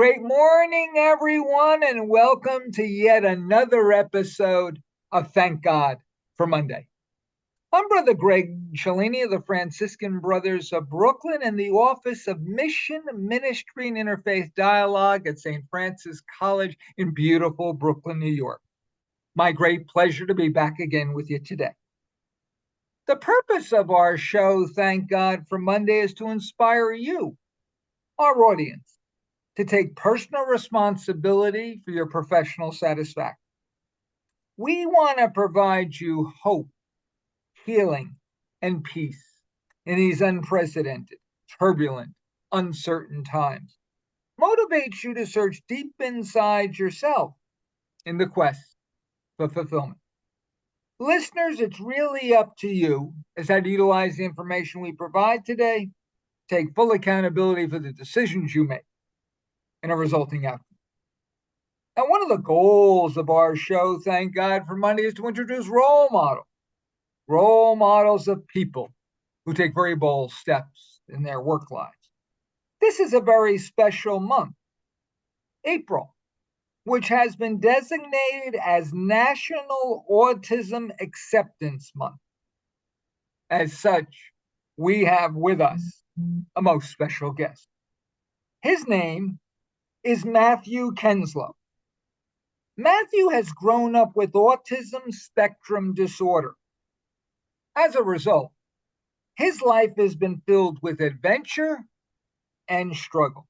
Great morning, everyone, and welcome to yet another episode of Thank God for Monday. I'm Brother Greg Cellini of the Franciscan Brothers of Brooklyn and the Office of Mission, Ministry, and Interfaith Dialogue at St. Francis College in beautiful Brooklyn, New York. My great pleasure to be back again with you today. The purpose of our show, Thank God for Monday, is to inspire you, our audience, to take personal responsibility for your professional satisfaction. We want to provide you hope, healing, and peace in these unprecedented, turbulent, uncertain times. Motivate you to search deep inside yourself in the quest for fulfillment. Listeners, it's really up to you as how to utilize the information we provide today. Take full accountability for the decisions you make and a resulting outcome. And one of the goals of our show, Thank God for Monday, is to introduce role models of people who take very bold steps in their work lives. This is a very special month, April, which has been designated as National Autism Acceptance Month. As such, we have with us a most special guest. His name is Matthew Kenslow. Matthew has grown up with autism spectrum disorder. As a result, his life has been filled with adventure and struggle.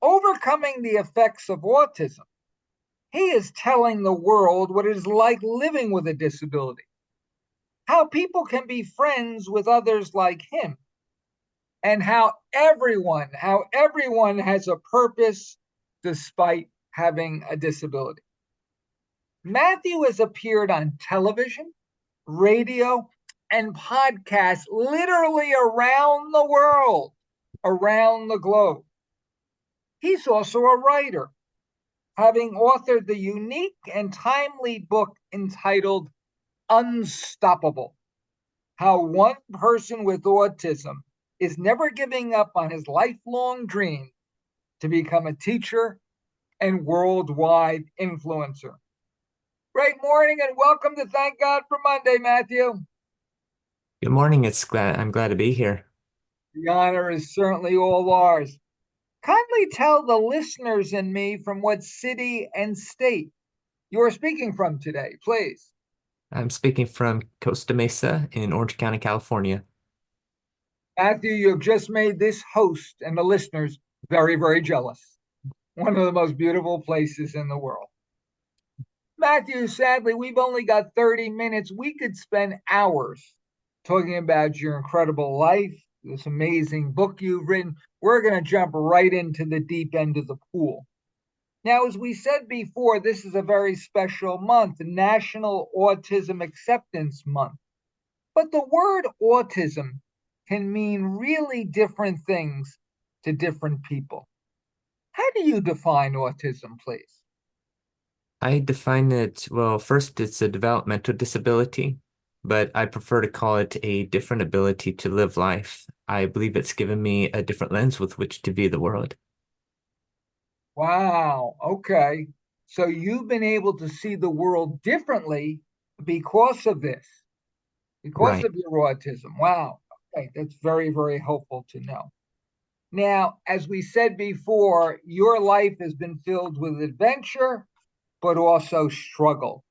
Overcoming the effects of autism, he is telling the world what it is like living with a disability, how people can be friends with others like him, and how everyone has a purpose despite having a disability. Matthew has appeared on television, radio, and podcasts literally around the world, around the globe. He's also a writer, having authored the unique and timely book entitled Unstoppable: How One Person with Autism is Never Giving Up on His Lifelong Dream to Become a Teacher and Worldwide Influencer. Great morning and welcome to Thank God for Monday, Matthew. Good morning. I'm glad to be here. The honor is certainly all ours. Kindly tell the listeners and me from what city and state you're speaking from today, please. I'm speaking from Costa Mesa in Orange County, California. Matthew, you've just made this host and the listeners very, very jealous. One of the most beautiful places in the world. Matthew, sadly, we've only got 30 minutes. We could spend hours talking about your incredible life, this amazing book you've written. We're going to jump right into the deep end of the pool. Now, as we said before, this is a very special month, National Autism Acceptance Month. But the word autism can mean really different things to different people. How do you define autism, please? I define it, well, first, it's a developmental disability, but I prefer to call it a different ability to live life. I believe it's given me a different lens with which to view the world. Wow. Okay. So you've been able to see the world differently because of this, because Right. of your autism. Wow. Okay. That's very, very helpful to know. Now, as we said before, your life has been filled with adventure, but also struggle,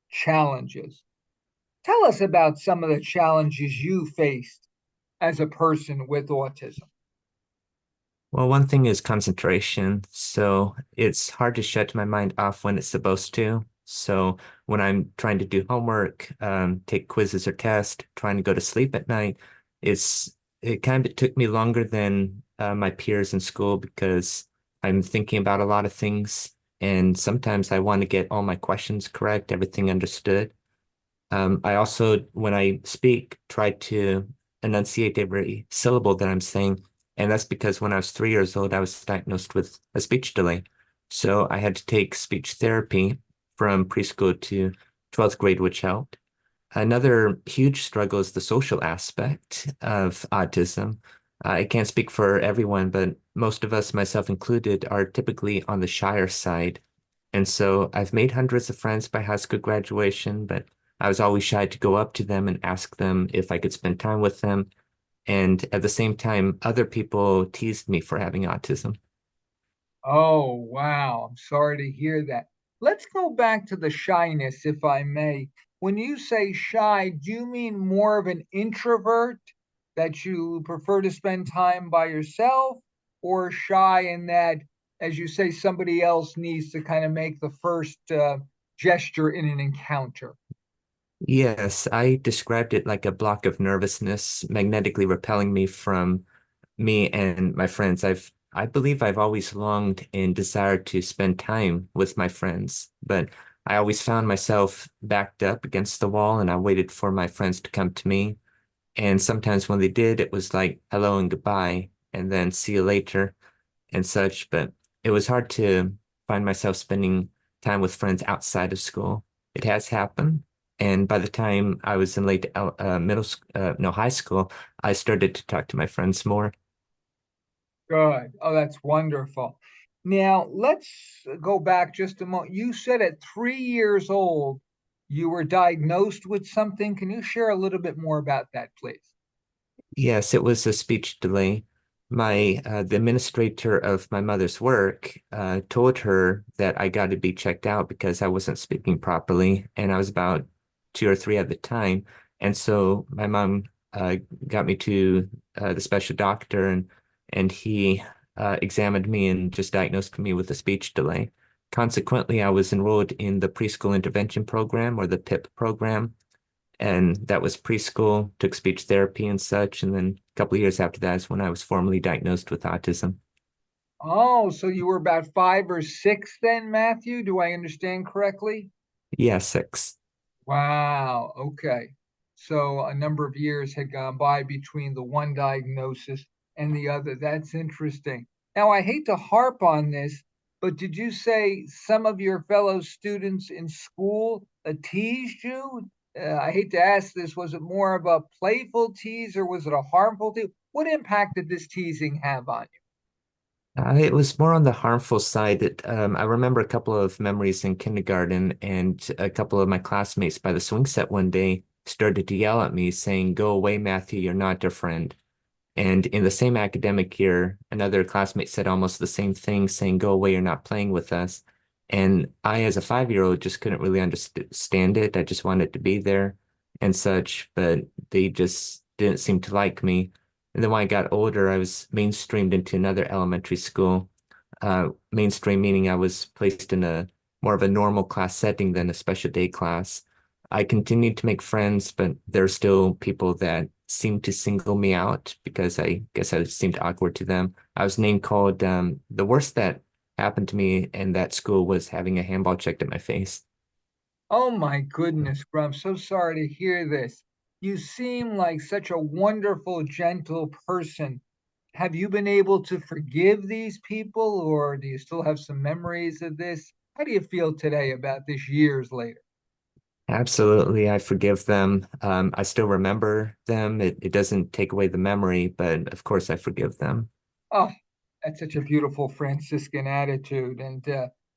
challenges. Tell us about some of the challenges you faced as a person with autism. Well, one thing is concentration. So it's hard to shut my mind off when it's supposed to. So when I'm trying to do homework, take quizzes or tests, trying to go to sleep at night, it kind of took me longer than my peers in school because I'm thinking about a lot of things. And sometimes I want to get all my questions correct, everything understood. I also, when I speak, try to enunciate every syllable that I'm saying. And that's because when I was 3 years old, I was diagnosed with a speech delay. So I had to take speech therapy from preschool to 12th grade, which helped. Another huge struggle is the social aspect of autism. I can't speak for everyone, but most of us, myself included, are typically on the shyer side. And so I've made hundreds of friends by high school graduation, but I was always shy to go up to them and ask them if I could spend time with them. And at the same time, other people teased me for having autism. Oh, wow. I'm sorry to hear that. Let's go back to the shyness, if I may. When you say shy, do you mean more of an introvert that you prefer to spend time by yourself, or shy in that, as you say, somebody else needs to kind of make the first gesture in an encounter? Yes, I described it like a block of nervousness magnetically repelling me from me and my friends. I believe I've always longed and desired to spend time with my friends, but I always found myself backed up against the wall and I waited for my friends to come to me. And sometimes when they did, it was like hello and goodbye, and then see you later and such. But it was hard to find myself spending time with friends outside of school. It has happened. And by the time I was in middle, no, high school, I started to talk to my friends more. Good. Oh, that's wonderful. Now, let's go back just a moment. You said at 3 years old, you were diagnosed with something. Can you share a little bit more about that, please? Yes, it was a speech delay. The administrator of my mother's work told her that I got to be checked out because I wasn't speaking properly, and I was about 2 or 3 at the time. And so my mom uh, got me to the special doctor, and he examined me and just diagnosed me with a speech delay. Consequently, I was enrolled in the preschool intervention program or the PIP program, and that was preschool, took speech therapy and such. And then a couple of years after that is when I was formally diagnosed with autism. Oh, so you were about 5 or 6 then, Matthew? Do I understand correctly? Yeah, 6. Wow. Okay. So a number of years had gone by between the one diagnosis and the other. That's interesting. Now, I hate to harp on this, but did you say some of your fellow students in school teased you? I hate to ask this. Was it more of a playful tease or was it a harmful tease? What impact did this teasing have on you? It was more on the harmful side. I remember a couple of memories in kindergarten, and a couple of my classmates by the swing set one day started to yell at me, saying, "Go away, Matthew, you're not a friend." And in the same academic year, another classmate said almost the same thing, saying, "Go away, you're not playing with us." And I, as a 5-year-old, just couldn't really understand it. I just wanted to be there and such, but they just didn't seem to like me. And then when I got older, I was mainstreamed into another elementary school. Mainstream meaning I was placed in a more of a normal class setting than a special day class. I continued to make friends, but there are still people that seem to single me out because I guess I seemed awkward to them. I was name called. The worst that happened to me in that school was having a handball checked at my face. Oh my goodness, Grum, I'm so sorry to hear this. You seem like such a wonderful, gentle person. Have you been able to forgive these people, or do you still have some memories of this? How do you feel today about this years later? Absolutely, I forgive them. I still remember them. It doesn't take away the memory, but of course I forgive them. Oh, that's such a beautiful Franciscan attitude. And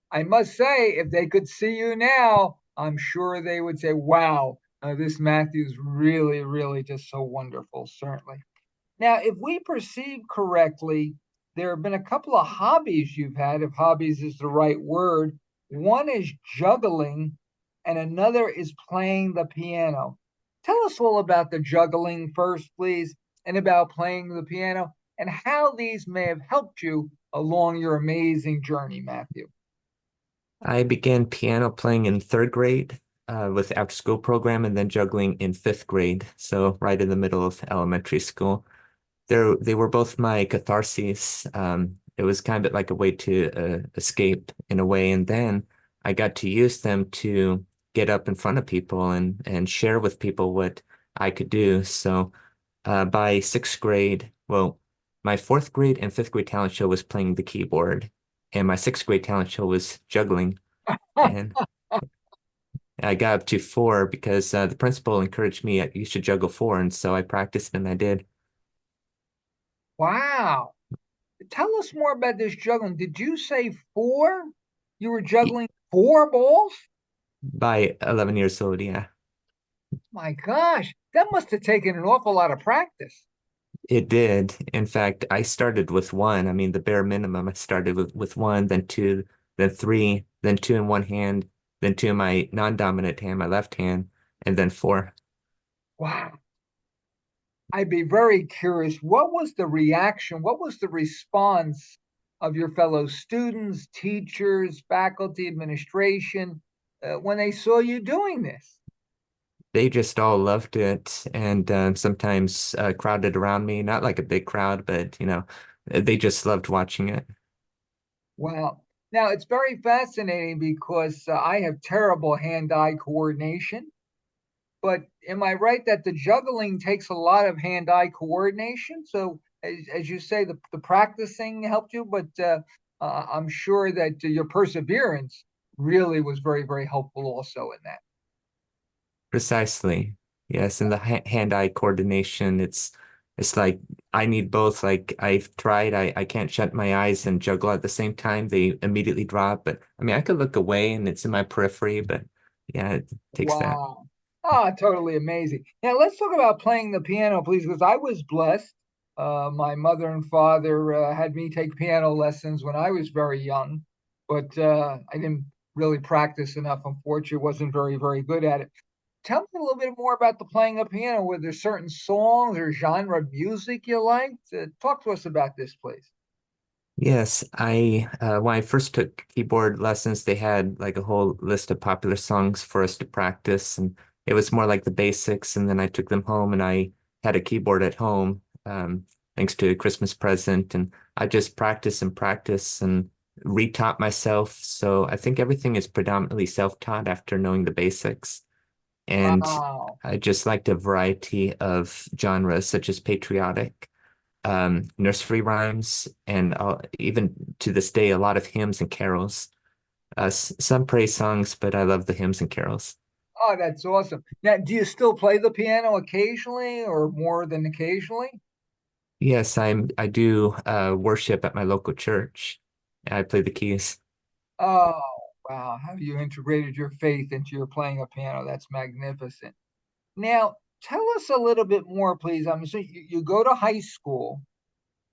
I must say, if they could see you now, I'm sure they would say, wow, this Matthew's really, really just so wonderful, certainly. Now, if we perceive correctly, there have been a couple of hobbies you've had, if hobbies is the right word. One is juggling, and another is playing the piano. Tell us all about the juggling first, please, and about playing the piano, and how these may have helped you along your amazing journey, Matthew. I began piano playing in third grade with the after school program and then juggling in fifth grade, so right in the middle of elementary school. They were both my catharses. It was kind of like a way to escape in a way, and then I got to use them to get up in front of people and share with people what I could do. So by sixth grade, well, my fourth grade and fifth grade talent show was playing the keyboard, and my sixth grade talent show was juggling. And I got up to 4 because the principal encouraged me, you should juggle 4. And so I practiced and I did. Wow. Tell us more about this juggling. Did you say four? You were Y- juggling four balls? By 11 years old, yeah. My gosh, that must have taken an awful lot of practice. It did. In fact, I started with one. I mean, the bare minimum. I started with one, then two, then three, then two in one hand, then two in my non-dominant hand, my left hand, and then four. Wow. I'd be very curious. What was the reaction? What was the response of your fellow students, teachers, faculty, administration when they saw you doing this? They just all loved it, and sometimes crowded around me. Not like a big crowd, but they just loved watching it. Wow. Now it's very fascinating because I have terrible hand-eye coordination. But am I right that the juggling takes a lot of hand-eye coordination? So, as you say, the practicing helped you, but I'm sure that your perseverance really was very, very helpful also in that. Precisely. Yes, and the hand-eye coordination, it's like I need both. Like I've tried, I can't shut my eyes and juggle at the same time. They immediately drop. But I mean, I could look away and it's in my periphery, but yeah, it takes that. Wow. Ah, totally amazing. Now let's talk about playing the piano, please, because I was blessed. My mother and father had me take piano lessons when I was very young, but I didn't really practice enough. Unfortunately, wasn't very, very good at it. Tell me a little bit more about the playing of piano. Were there certain songs or genre of music you liked? Talk to us about this, please. Yes, I when I first took keyboard lessons, they had like a whole list of popular songs for us to practice, and it was more like the basics. And then I took them home, and I had a keyboard at home, thanks to a Christmas present, and I just practice and retaught myself. So I think everything is predominantly self-taught after knowing the basics, and Wow. I just liked a variety of genres such as patriotic nursery rhymes, and even to this day, a lot of hymns and carols. Some praise songs, but I love the hymns and carols. Oh, that's awesome. Now, do you still play the piano occasionally or more than occasionally? Yes, I do worship at my local church. I play the keys. Oh, wow. How you integrated your faith into your playing a piano. That's magnificent. Now, tell us a little bit more, please. So you go to high school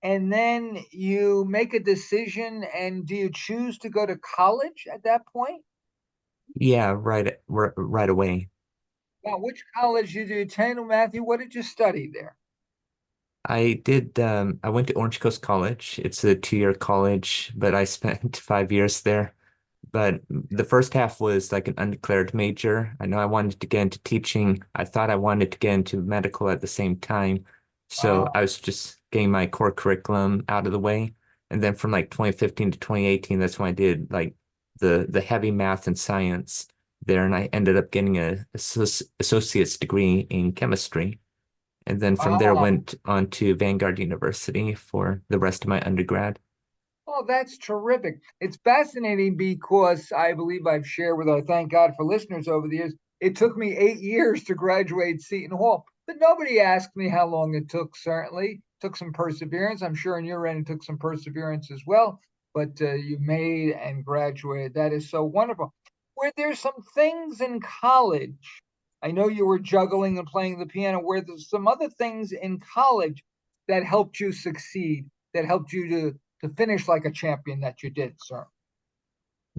and then you make a decision, and do you choose to go to college at that point? Yeah, right away. Now, which college did you attend, Matthew? What did you study there? I went to Orange Coast College. It's a 2-year college, but I spent 5 years there. But the first half was like an undeclared major. I know I wanted to get into teaching. I thought I wanted to get into medical at the same time. So Uh, I was just getting my core curriculum out of the way. And then from like 2015 to 2018, that's when I did like the heavy math and science there. And I ended up getting a associate's degree in chemistry. And then from there wow. went on to Vanguard University for the rest of my undergrad. Oh, that's terrific. It's fascinating because I believe I've shared with our thank God for listeners over the years. It took me 8 years to graduate Seton Hall, but nobody asked me how long it took, certainly. Took some perseverance. I'm sure on your end it took some perseverance as well, but you made and graduated. That is so wonderful. Were there some things in college? I know you were juggling and playing the piano. Were there some other things in college that helped you succeed, that helped you to finish like a champion that you did, sir?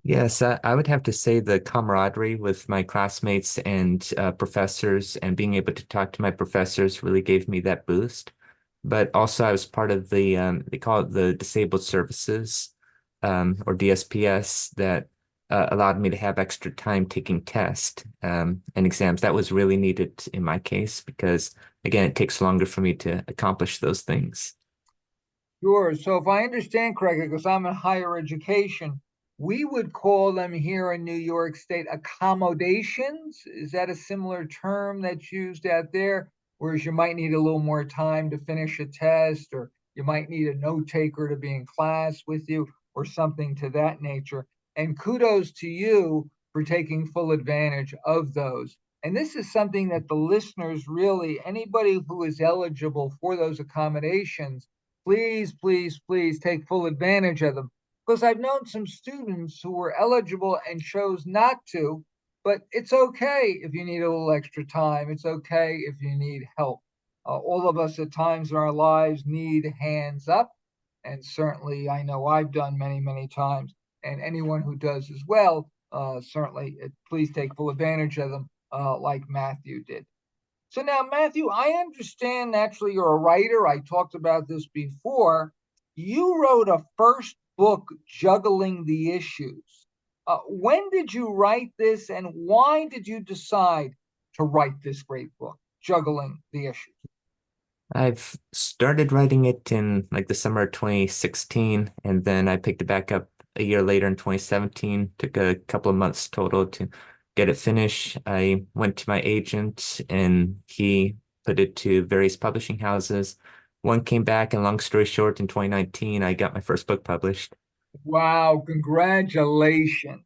Yes, I would have to say the camaraderie with my classmates and professors and being able to talk to my professors really gave me that boost. But also, I was part of they call it the Disabled Services, or DSPS, that allowed me to have extra time taking tests and exams. That was really needed in my case because, again, it takes longer for me to accomplish those things. Sure. So if I understand correctly, because I'm in higher education, we would call them here in New York State accommodations. Is that a similar term that's used out there? Whereas you might need a little more time to finish a test, or you might need a note taker to be in class with you, or something to that nature. And kudos to you for taking full advantage of those. And this is something that the listeners really, anybody who is eligible for those accommodations, Please, please, please take full advantage of them. Because I've known some students who were eligible and chose not to, but it's okay if you need a little extra time. It's okay if you need help. All of us at times in our lives need hands up. And certainly, I know I've done many, many times. And anyone who does as well, certainly, please take full advantage of them, like Matthew did. So now, Matthew, I understand naturally you're a writer. I talked about this before. You wrote a first book, Juggling the Issues. When did you write this, and why did you decide to write this great book, Juggling the Issues? I've started writing it in like the summer of 2016, and then I picked it back up a year later in 2017. Took a couple of months total to get it finished. I went to my agent and he put it to various publishing houses. One came back, and long story short, in 2019, I got my first book published. Wow, congratulations.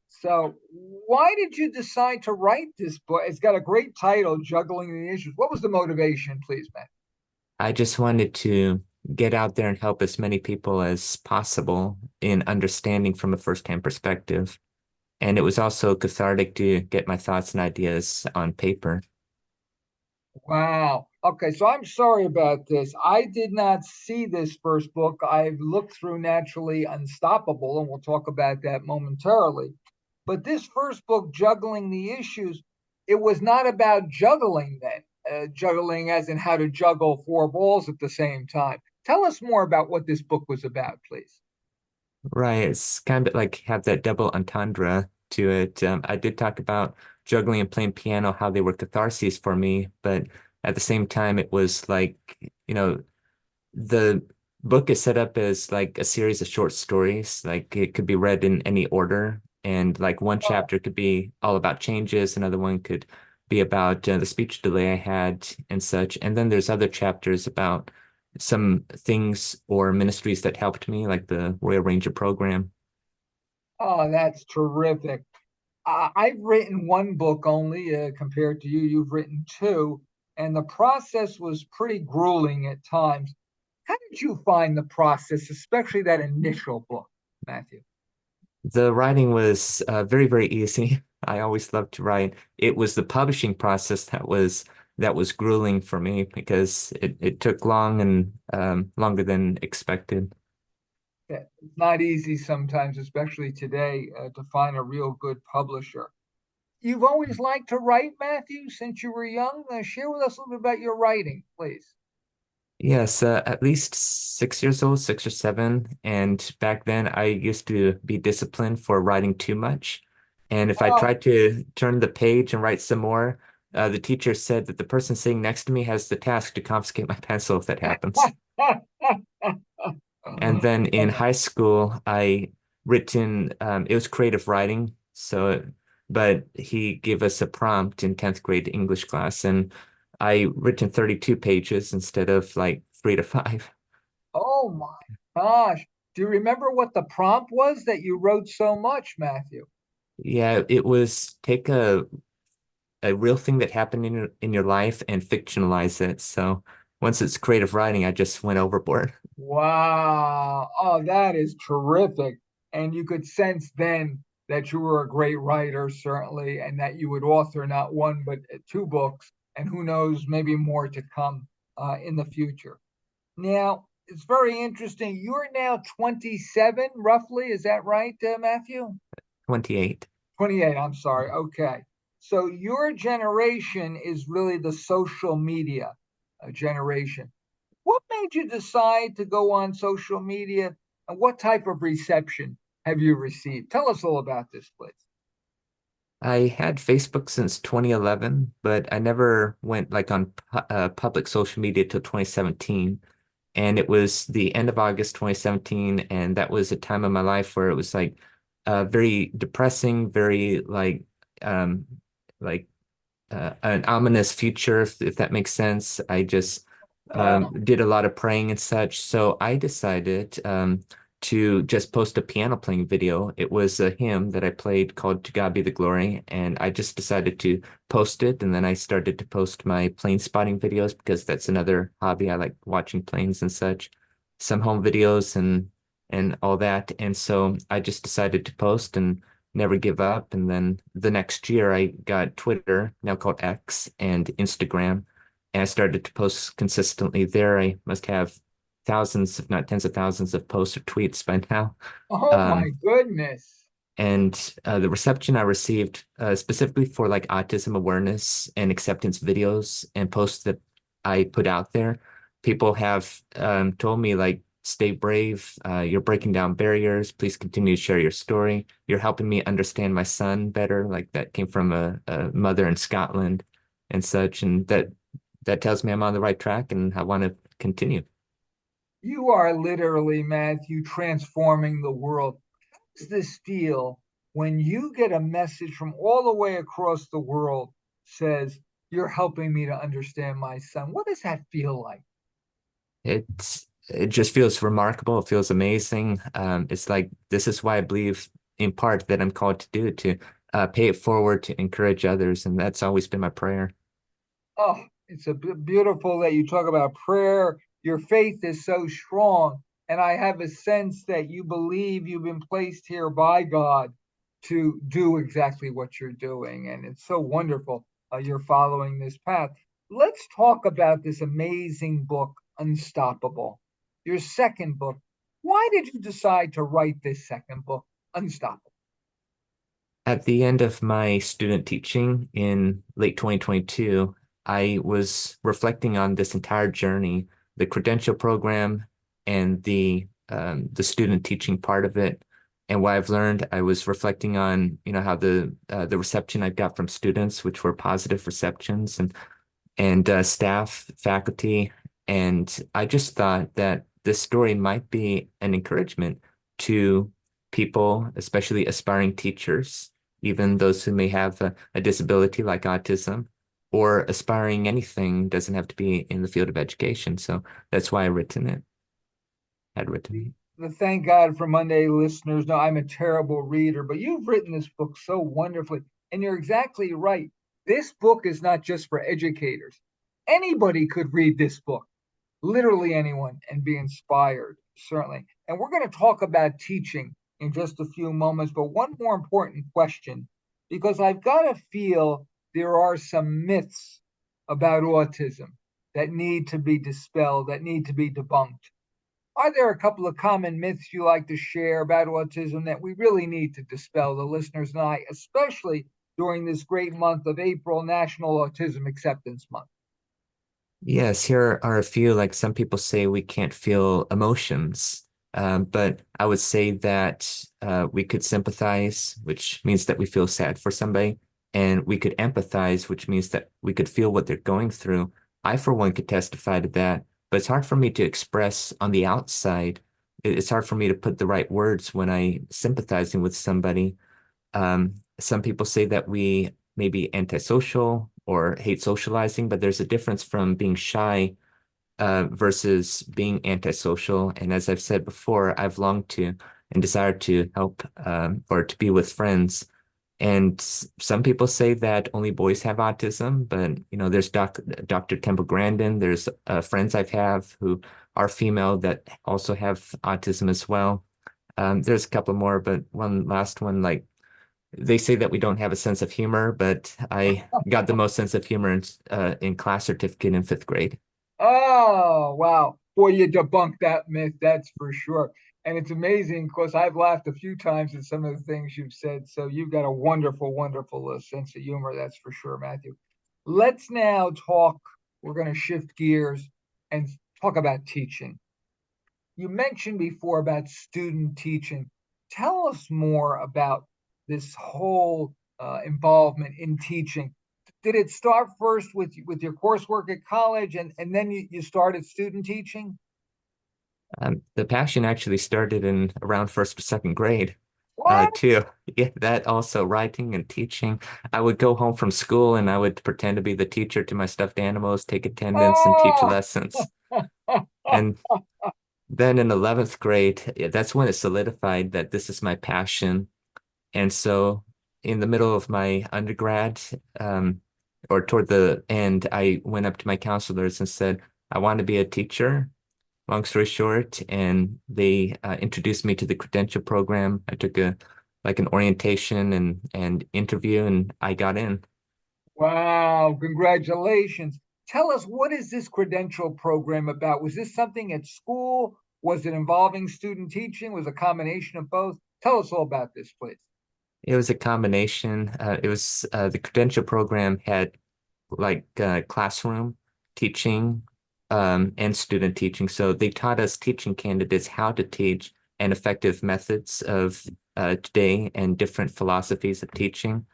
So, why did you decide to write this book? It's got a great title, Juggling the Issues. What was the motivation, please, Matt? I just wanted to get out there and help as many people as possible in understanding from a firsthand perspective. And it was also cathartic to get my thoughts and ideas on paper. Wow. Okay, so I'm sorry about this. I did not see this first book. I've looked through Naturally Unstoppable, and we'll talk about that momentarily. But this first book, Juggling the Issues, it was not about juggling then, juggling as in how to juggle four balls at the same time. Tell us more about what this book was about, please. Right. It's kind of like have that double entendre to it. I did talk about juggling and playing piano, how they were catharses for me, but at the same time, it was like, you know, the book is set up as like a series of short stories. Like it could be read in any order. And like one Oh, chapter could be all about changes, another one could be about the speech delay I had and such. And then there's other chapters about some things or ministries that helped me, like the Royal Ranger program. oh, that's terrific. I've written one book only compared to you. You've written two, and the process was pretty grueling at times. How did you find the process, especially that initial book, Matthew? The writing was very, very easy. I always loved to write. It was the publishing process that was grueling for me because it took long and longer than expected. Yeah, it's not easy sometimes, especially today, to find a real good publisher. You've always liked to write, Matthew, since you were young. Share with us a little bit about your writing, please. Yes, at least 6 years old, 6 or 7. And back then, I used to be disciplined for writing too much. And if I Oh, tried to turn the page and write some more, the teacher said that the person sitting next to me has the task to confiscate my pencil if that happens. And then in high school, I written, it was creative writing. But he gave us a prompt in 10th grade English class, and I written 32 pages instead of like 3 to 5. oh my gosh. Do you remember what the prompt was that you wrote so much, Matthew? Yeah, it was take a real thing that happened in your life and fictionalize it. So once it's creative writing, I just went overboard. Wow. Oh, that is terrific. And you could sense then that you were a great writer, certainly, and that you would author not one, but two books, and who knows, maybe more to come in the future. Now, it's very interesting. You're now 27, roughly. Is that right, Matthew? 28. 28, I'm sorry. Okay. So your generation is really the social media generation. What made you decide to go on social media, and what type of reception have you received? Tell us all about this, please. I had Facebook since 2011, but I never went like on public social media till 2017. And it was the end of August 2017, and that was a time of my life where it was like very depressing, very um like an ominous future, if that makes sense. I just Uh, did a lot of praying and such. So I decided to just post a piano playing video. It was a hymn that I played called To God Be the Glory. And I just decided to post it. And then I started to post my plane spotting videos because that's another hobby. I like watching planes and such. some home videos and all that. And so I just decided to post and never give up. And then the next year I got Twitter, now called X, and Instagram. And I started to post consistently there. I must have thousands, if not tens of thousands of posts or tweets by now. Oh my Um, goodness. and the reception I received, specifically for like autism awareness and acceptance videos and posts that I put out there, people have told me like, stay brave. You're breaking down barriers. Please continue to share your story. You're helping me understand my son better. Like that came from a mother in Scotland and such. And that tells me I'm on the right track and I want to continue. You are literally, Matthew, transforming the world. Does this feel when you get a message from all the way across the world says, you're helping me to understand my son? What does that feel like? It just feels remarkable. It feels amazing. It's like this is why I believe in part that I'm called to do to pay it forward to encourage others, and that's always been my prayer. Oh, it's beautiful that you talk about prayer. Your faith is so strong. And I have a sense that you believe you've been placed here by God to do exactly what you're doing. And it's so wonderful you're following this path. Let's talk about this amazing book, Unstoppable, your second book. Why did you decide to write this second book, Unstoppable? At the end of my student teaching in late 2022, I was reflecting on this entire journey, the credential program and the student teaching part of it. And what I've learned, I was reflecting on, how the reception I got from students, which were positive receptions, and staff, faculty. And I just thought that this story might be an encouragement to people, especially aspiring teachers, even those who may have a disability like autism, or aspiring anything doesn't have to be in the field of education. So that's why had written it. Thank God for Monday listeners. No, I'm a terrible reader, but you've written this book so wonderfully. And you're exactly right. This book is not just for educators. Anybody could read this book, literally anyone, and be inspired, certainly. And we're going to talk about teaching in just a few moments. But one more important question, because I've got to feel there are some myths about autism that need to be dispelled, that need to be debunked. Are there a couple of common myths you like to share about autism that we really need to dispel, the listeners and I, especially during this great month of April, National Autism Acceptance Month? Yes, here are a few. Like some people say we can't feel emotions, but I would say that we could sympathize, which means that we feel sad for somebody, and we could empathize, which means that we could feel what they're going through. I, for one, could testify to that, but it's hard for me to express on the outside. It's hard for me to put the right words when I sympathizing with somebody. Some people say that we may be antisocial or hate socializing, but there's a difference from being shy versus being antisocial. And as I've said before, I've longed to and desired to help or to be with friends. And some people say that only boys have autism, but there's Dr. Temple Grandin. There's friends I've have who are female that also have autism as well. There's a couple more, but one last one, like they say that we don't have a sense of humor, but I got the most sense of humor in class certificate in fifth grade. Oh, wow. Boy, you debunked that myth, that's for sure. And it's amazing because I've laughed a few times at some of the things you've said. So you've got a wonderful, wonderful sense of humor, that's for sure, Matthew. Let's now talk. We're going to shift gears and talk about teaching. You mentioned before about student teaching. Tell us more about this whole involvement in teaching. Did it start first with your coursework at college and then you started student teaching? The passion actually started in around first or second grade, What? too. Yeah, that also writing and teaching. I would go home from school and I would pretend to be the teacher to my stuffed animals, take attendance and teach Oh, lessons. And then in 11th grade, yeah, that's when it solidified that this is my passion. And so in the middle of my undergrad, or toward the end, I went up to my counselors and said, I want to be a teacher. long story short, and they introduced me to the credential program. I took a like an orientation and interview, and I got in. Wow, congratulations. Tell us, what is this credential program about? Was this something at school? Was it involving student teaching? Was it a combination of both? Tell us all about this, please. It was a combination. It was the credential program had like classroom teaching and student teaching. So they taught us teaching candidates how to teach and effective methods of today and different philosophies of teaching.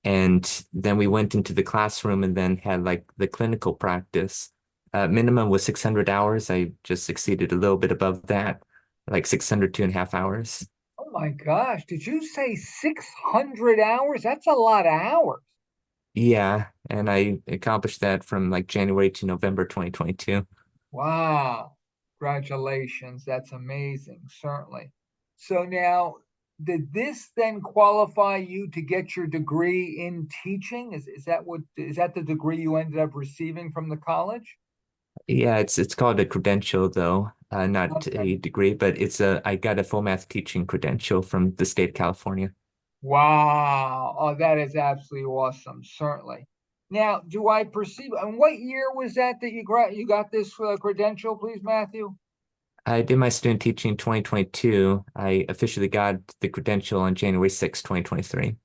And then we went into the classroom and then had like the clinical practice. Minimum was 600 hours. I just exceeded a little bit above that, like 602.5 hours. Oh my gosh, did you say 600 hours? That's a lot of hours. Yeah, and I accomplished that from like January to November 2022. Wow, congratulations. That's amazing, certainly. So now, did this then qualify you to get your degree in teaching? Is that the degree you ended up receiving from the college? Yeah, it's called a credential though, not Okay. a degree, but I got a full math teaching credential from the state of California. Wow. Oh, that is absolutely awesome, certainly. Now, do I perceive, and what year was that you got this credential, please, Matthew? I did my student teaching in 2022. I officially got the credential on January 6, 2023.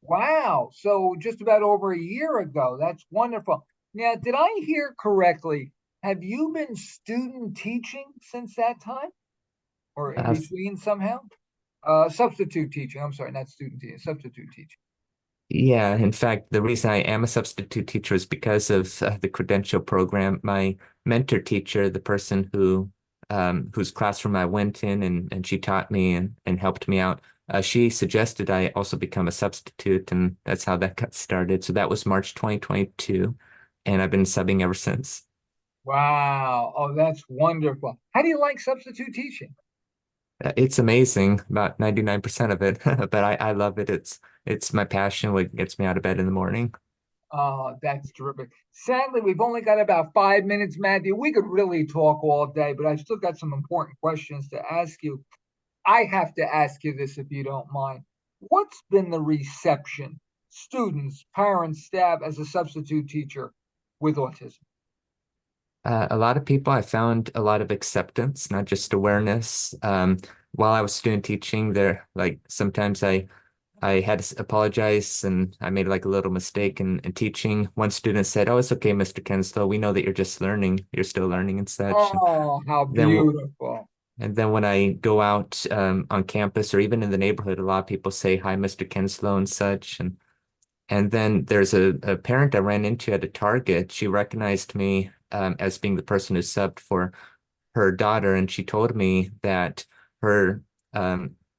Wow. So just about over a year ago. That's wonderful. Now, did I hear correctly? Have you been student teaching since that time or in Uh, between somehow? Substitute teaching. I'm sorry, not student teaching, substitute teaching. Yeah, in fact, the reason I am a substitute teacher is because of the credential program. My mentor teacher, the person whose classroom I went in and she taught me and helped me out, she suggested I also become a substitute, and that's how that got started. So that was March 2022, and I've been subbing ever since. Wow. Oh, that's wonderful. How do you like substitute teaching? It's amazing, about 99% of it, but I love it. It's my passion, what gets me out of bed in the morning. Oh, that's terrific. Sadly, we've only got about 5 minutes, Matthew. We could really talk all day, but I've still got some important questions to ask you. I have to ask you this if you don't mind. What's been the reception, students, parents, staff, as a substitute teacher with autism? A lot of people, I found a lot of acceptance, not just awareness. While I was student teaching there, like sometimes I had to apologize and I made like a little mistake in teaching. One student said, "Oh, it's okay, Mr. Kenslow. We know that you're just learning. You're still learning and such." Oh, how Then beautiful. and then when I go out on campus or even in the neighborhood, a lot of people say, "Hi, Mr. Kenslow" and such. And then there's a parent I ran into at a Target. She recognized me as being the person who subbed for her daughter, and she told me that her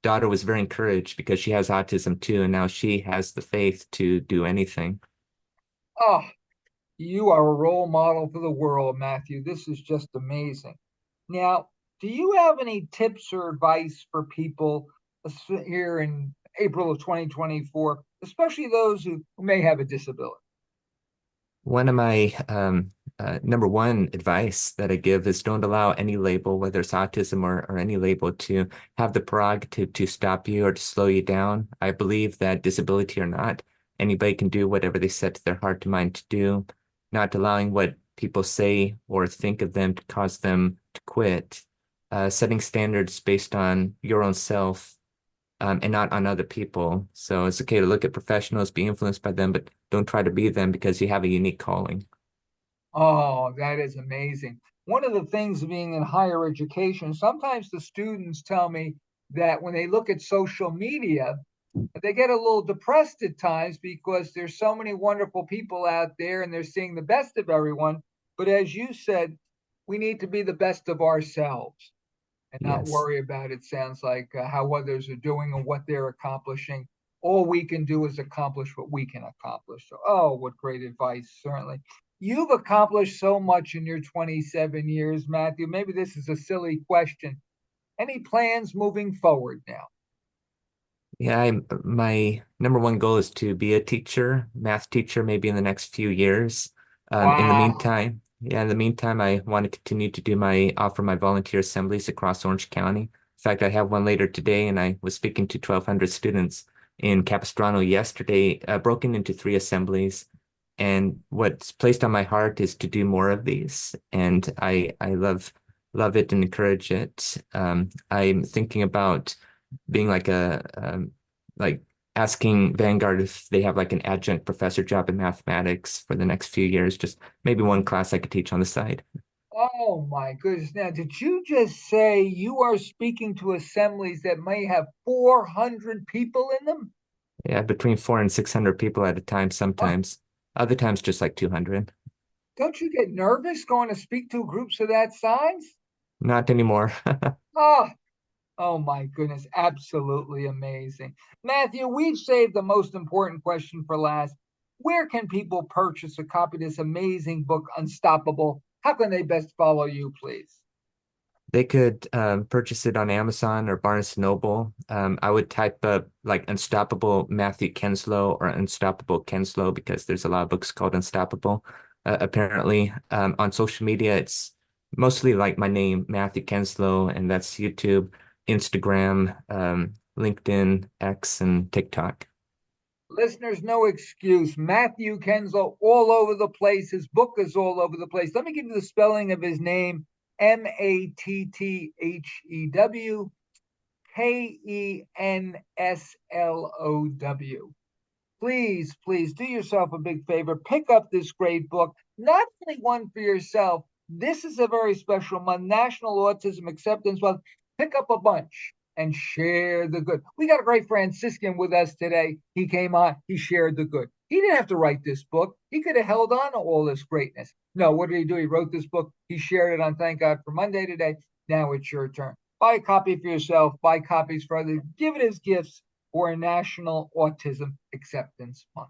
daughter was very encouraged because she has autism too, and now she has the faith to do anything. Oh, you are a role model for the world, Matthew. This is just amazing. Now, do you have any tips or advice for people here in April of 2024, especially those who may have a disability? One of my number one advice that I give is don't allow any label, whether it's autism or any label, to have the prerogative to stop you or to slow you down. I believe that disability or not, anybody can do whatever they set their heart to mind to do, not allowing what people say or think of them to cause them to quit. Setting standards based on your own self and not on other people. So it's okay to look at professionals, be influenced by them, but don't try to be them because you have a unique calling. Oh, that is amazing. One of the things of being in higher education, sometimes the students tell me that when they look at social media, they get a little depressed at times because there's so many wonderful people out there and they're seeing the best of everyone. But as you said, we need to be the best of ourselves and not Yes. worry about it. Sounds like how others are doing and what they're accomplishing. All we can do is accomplish what we can accomplish. So, oh, what great advice, certainly. You've accomplished so much in your 27 years, Matthew. Maybe this is a silly question. Any plans moving forward now? Yeah, my number one goal is to be a teacher, math teacher, maybe in the next few years. In the Wow. meantime, Yeah, in the meantime, I want to continue to do offer my volunteer assemblies across Orange County. In fact, I have one later today, and I was speaking to 1,200 students in Capistrano yesterday, broken into three assemblies. And what's placed on my heart is to do more of these, and I love it and encourage it. I'm thinking about being like asking Vanguard if they have like an adjunct professor job in mathematics for the next few years, just maybe one class I could teach on the side. Oh my goodness. Now, did you just say you are speaking to assemblies that may have 400 people in them? Yeah, between 400 and 600 people at a time Oh, sometimes. Other times just like 200. don't you get nervous going to speak to groups of that size? Not anymore. Oh, oh my goodness. Absolutely amazing. Matthew, we've saved the most important question for last. Where can people purchase a copy of this amazing book, Unstoppable? How can they best follow you, please? They could purchase it on Amazon or Barnes& Noble. I would type up like Unstoppable Matthew Kenslow or Unstoppable Kenslow because there's a lot of books called Unstoppable. Apparently, on social media, it's mostly like my name, Matthew Kenslow, and that's YouTube, Instagram, LinkedIn, X, and TikTok. Listeners, no excuse. Matthew Kenslow, all over the place. His book is all over the place. Let me give you the spelling of his name: Matthew Kenslow. Please, please do yourself a big favor. Pick up this great book, not only one for yourself. This is a very special month, National Autism Acceptance Month. Pick up a bunch and share the good. We got a great Franciscan with us today. He came on, he shared the good. He didn't have to write this book. He could have held on to all this greatness. No, what did he do? He wrote this book. He shared it on Thank God for Monday today. Now it's your turn. Buy a copy for yourself, buy copies for others, give it as gifts for National Autism Acceptance Month.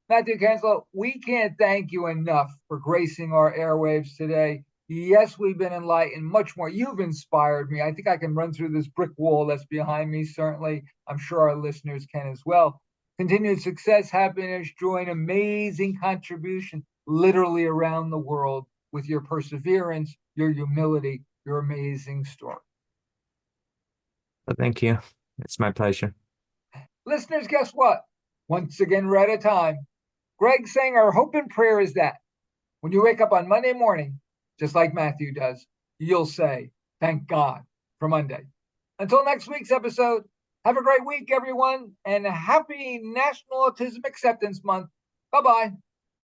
Matthew Kenslow, we can't thank you enough for gracing our airwaves today. Yes, we've been enlightened, much more. You've inspired me. I think I can run through this brick wall that's behind me, certainly. I'm sure our listeners can as well. Continued success, happiness, joy, and amazing contribution literally around the world with your perseverance, your humility, your amazing story. But thank you. It's my pleasure. Listeners, guess what? Once again, we're out of time. Greg saying our hope and prayer is that when you wake up on Monday morning, just like Matthew does, you'll say, thank God for Monday. Until next week's episode, have a great week, everyone, and happy National Autism Acceptance Month. Bye bye.